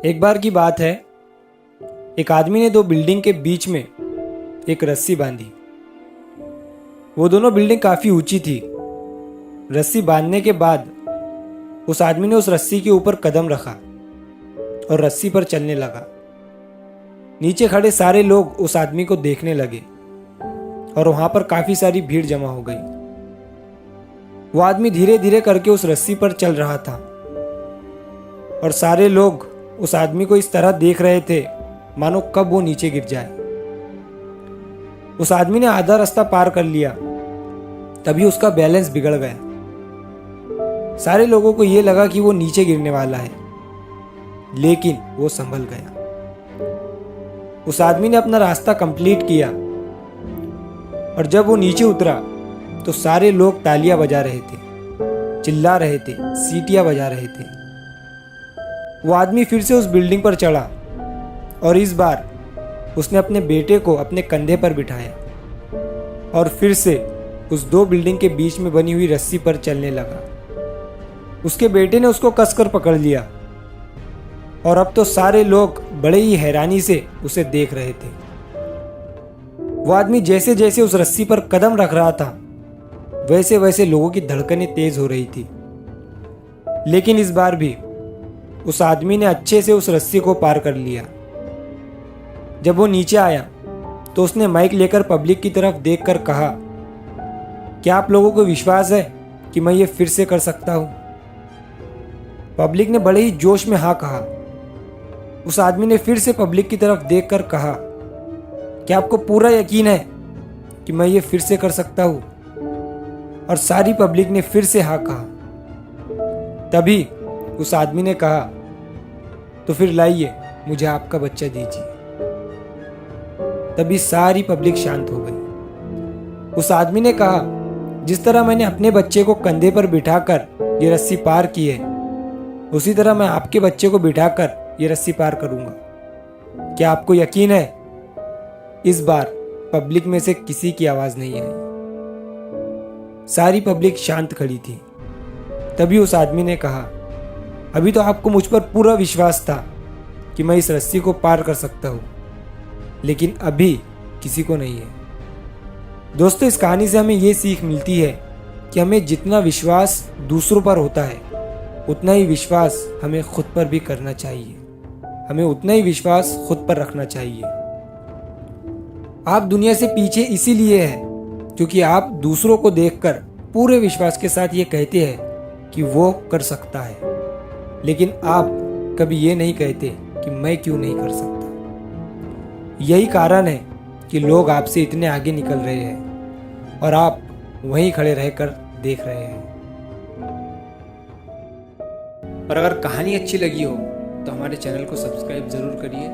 एक बार की बात है, एक आदमी ने दो बिल्डिंग के बीच में एक रस्सी बांधी। वो दोनों बिल्डिंग काफी ऊंची थी। रस्सी बांधने के बाद उस आदमी ने उस रस्सी के ऊपर कदम रखा और रस्सी पर चलने लगा। नीचे खड़े सारे लोग उस आदमी को देखने लगे और वहां पर काफी सारी भीड़ जमा हो गई। वो आदमी धीरे धीरे करके उस रस्सी पर चल रहा था और सारे लोग उस आदमी को इस तरह देख रहे थे मानो कब वो नीचे गिर जाए। उस आदमी ने आधा रास्ता पार कर लिया, तभी उसका बैलेंस बिगड़ गया। सारे लोगों को यह लगा कि वो नीचे गिरने वाला है, लेकिन वो संभल गया। उस आदमी ने अपना रास्ता कंप्लीट किया और जब वो नीचे उतरा तो सारे लोग तालियां बजा रहे थे, चिल्ला रहे थे, सीटियां बजा रहे थे। वो आदमी फिर से उस बिल्डिंग पर चढ़ा और इस बार उसने अपने बेटे को अपने कंधे पर बिठाया और फिर से उस दो बिल्डिंग के बीच में बनी हुई रस्सी पर चलने लगा। उसके बेटे ने उसको कसकर पकड़ लिया और अब तो सारे लोग बड़े ही हैरानी से उसे देख रहे थे। वो आदमी जैसे जैसे उस रस्सी पर कदम रख रहा था, वैसे वैसे लोगों की धड़कनें तेज हो रही थी। लेकिन इस बार भी उस आदमी ने अच्छे से उस रस्सी को पार कर लिया। जब वो नीचे आया तो उसने माइक लेकर पब्लिक की तरफ देखकर कहा, क्या आप लोगों को विश्वास है कि मैं ये फिर से कर सकता हूं? पब्लिक ने बड़े ही जोश में हाँ कहा। उस आदमी ने फिर से पब्लिक की तरफ देखकर कहा, क्या आपको पूरा यकीन है कि मैं ये फिर से कर सकता हूं? और सारी पब्लिक ने फिर से हाँ कहा। तभी उस आदमी ने कहा, तो फिर लाइए, मुझे आपका बच्चा दीजिए। तभी सारी पब्लिक शांत हो गई। उस आदमी ने कहा, जिस तरह मैंने अपने बच्चे को कंधे पर बिठाकर ये रस्सी पार की है, उसी तरह मैं आपके बच्चे को बिठाकर ये रस्सी पार करूंगा। क्या आपको यकीन है? इस बार पब्लिक में से किसी की आवाज नहीं आई। सारी पब्लिक शांत खड़ी थी। तभी उस आदमी ने कहा, अभी तो आपको मुझ पर पूरा विश्वास था कि मैं इस रस्सी को पार कर सकता हूं, लेकिन अभी किसी को नहीं है। दोस्तों, इस कहानी से हमें यह सीख मिलती है कि हमें जितना विश्वास दूसरों पर होता है, उतना ही विश्वास हमें खुद पर भी करना चाहिए। हमें उतना ही विश्वास खुद पर रखना चाहिए। आप दुनिया से पीछे इसीलिए हैं क्योंकि आप दूसरों को देखकर पूरे विश्वास के साथ ये कहते हैं कि वो कर सकता है, लेकिन आप कभी ये नहीं कहते कि मैं क्यों नहीं कर सकता। यही कारण है कि लोग आपसे इतने आगे निकल रहे हैं और आप वहीं खड़े रहकर देख रहे हैं। और अगर कहानी अच्छी लगी हो तो हमारे चैनल को सब्सक्राइब जरूर करिए